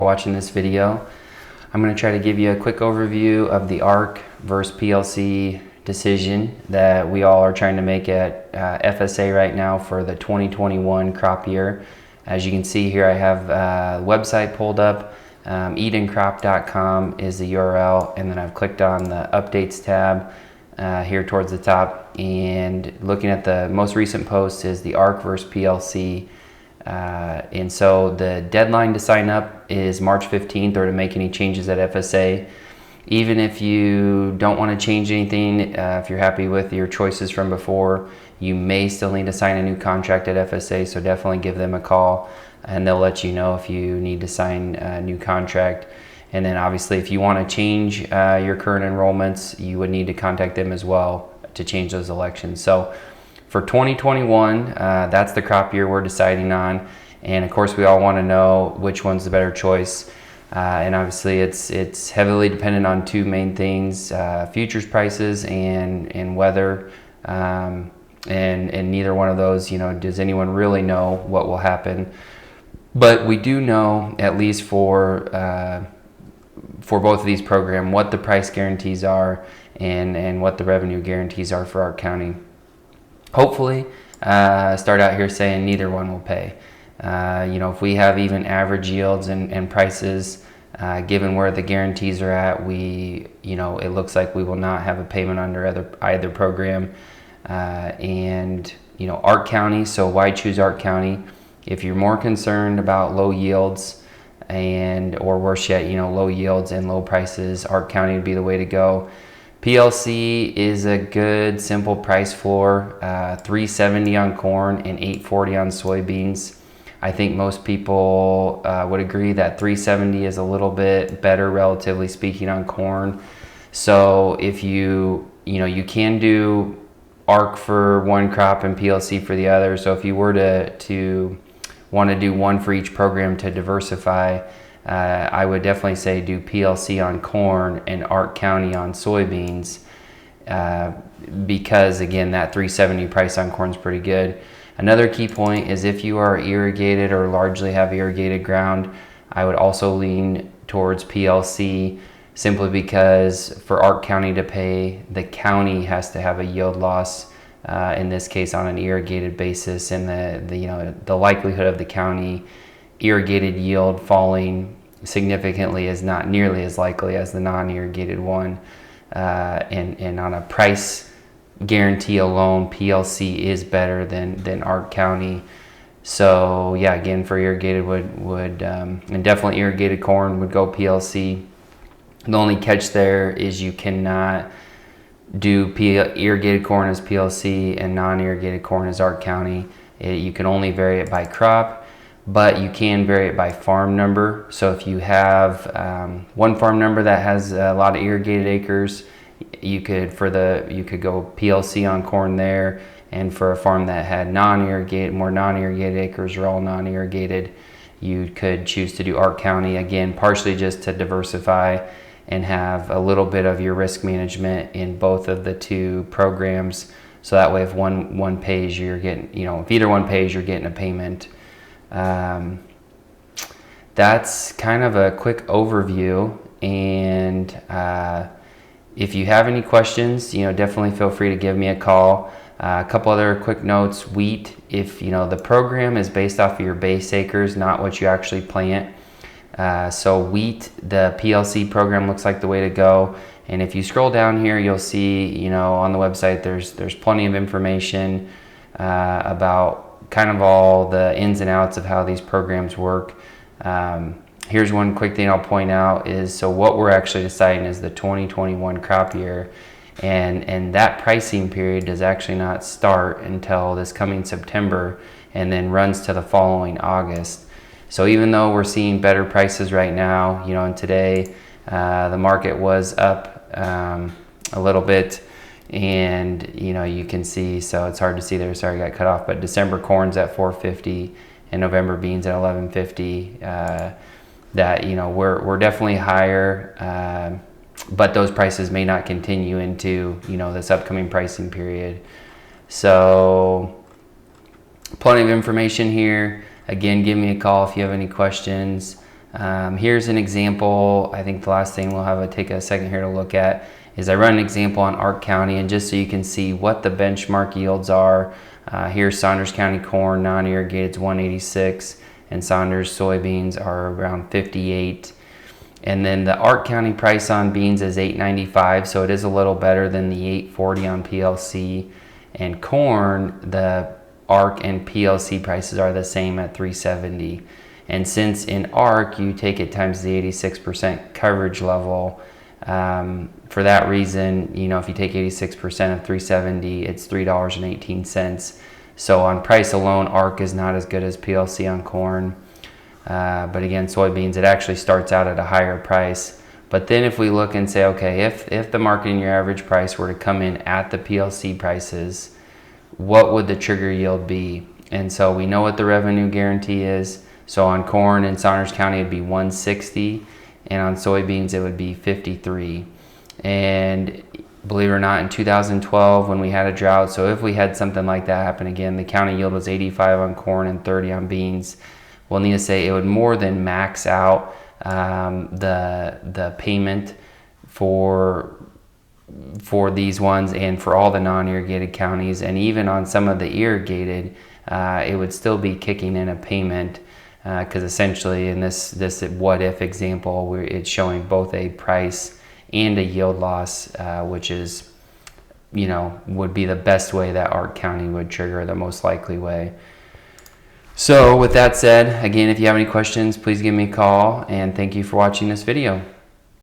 Watching this video. I'm going to try to give you a quick overview of the ARC versus PLC decision that we all are trying to make at FSA right now for the 2021 crop year. As you can see here, I have the website pulled up. edencrop.com is the URL, and then I've clicked on the updates tab here towards the top, and looking at the most recent post is the ARC versus PLC. And so the deadline to sign up is March 15th, or to make any changes at FSA. Even if you don't want to change anything, if you're happy with your choices from before, you may still need to sign a new contract at FSA, so definitely give them a call and they'll let you know if you need to sign a new contract. And then obviously if you want to change your current enrollments, you would need to contact them as well to change those elections. So for 2021, that's the crop year we're deciding on, and of course we all want to know which one's the better choice. And obviously it's heavily dependent on two main things: futures prices and weather. And neither one of those, does anyone really know what will happen? But we do know, at least for both of these programs, what the price guarantees are and what the revenue guarantees are for our county. Hopefully, start out here saying neither one will pay. If we have even average yields and prices, given where the guarantees are at, it looks like we will not have a payment under either program. ARC County, so why choose ARC County? If you're more concerned about low yields or worse yet, low yields and low prices, ARC County would be the way to go. PLC is a good simple price floor, $3.70 on corn and $8.40 on soybeans. I think most people would agree that $3.70 is a little bit better, relatively speaking, on corn. So if you can do ARC for one crop and PLC for the other. So if you were to want to do one for each program to diversify, I would definitely say do PLC on corn and ARC County on soybeans, because again, that $3.70 price on corn is pretty good. Another key point is if you are irrigated or largely have irrigated ground, I would also lean towards PLC, simply because for ARC County to pay, the county has to have a yield loss, in this case on an irrigated basis, and the likelihood of the county irrigated yield falling significantly is not nearly as likely as the non-irrigated one. And on a price guarantee alone, PLC is better than ARC County. So yeah, again, for irrigated and definitely irrigated corn would go PLC. The only catch there is you cannot do irrigated corn as PLC and non-irrigated corn as ARC County. You can only vary it by crop, but you can vary it by farm number. So if you have one farm number that has a lot of irrigated acres, you could go PLC on corn there, and for a farm that had more non-irrigated acres, or all non-irrigated, you could choose to do ARC County, again partially just to diversify and have a little bit of your risk management in both of the two programs. So that way, if one pays, you're getting, if either one pays, you're getting a payment. That's kind of a quick overview, and if you have any questions, definitely feel free to give me a call. A couple other quick notes: wheat, if the program is based off of your base acres, not what you actually plant. So wheat, the PLC program looks like the way to go. And if you scroll down here, you'll see, on the website, there's plenty of information about kind of all the ins and outs of how these programs work. Here's one quick thing I'll point out is, so what we're actually deciding is the 2021 crop year, and that pricing period does actually not start until this coming September and then runs to the following August. So even though we're seeing better prices right now, and today the market was up a little bit, and you can see, so it's hard to see there, sorry I got cut off, but December corn's at $4.50 and November beans at $11.50. That we're definitely higher, but those prices may not continue into this upcoming pricing period. So plenty of information here. Again, give me a call if you have any questions. Here's an example. I think the last thing we'll take a second here to look at is I run an example on Ark County, and just so you can see what the benchmark yields are. Here's Saunders County corn, non-irrigated is 186, and Saunders soybeans are around 58. And then the Ark County price on beans is $8.95, so it is a little better than the $8.40 on PLC. And corn, the Ark and PLC prices are the same at $3.70. And since in Ark you take it times the 86% coverage level, for that reason, you know, if you take 86% of $3.70, it's $3.18. So on price alone, Ark is not as good as PLC on corn. But again, soybeans, it actually starts out at a higher price. But then if we look and say, okay, if the market and your average price were to come in at the PLC prices, what would the trigger yield be? And so we know what the revenue guarantee is. So on corn in Saunders County, it'd be 160, and on soybeans, it would be 53. And believe it or not, in 2012, when we had a drought, so if we had something like that happen again, the county yield was 85 on corn and 30 on beans. We'll need to say it would more than max out the payment for these ones and for all the non-irrigated counties, and even on some of the irrigated, it would still be kicking in a payment. Because essentially in this what if example, it's showing both a price and a yield loss, which is, you know, would be the best way that Ark County would trigger, the most likely way. So with that said, again, if you have any questions, please give me a call, and thank you for watching this video.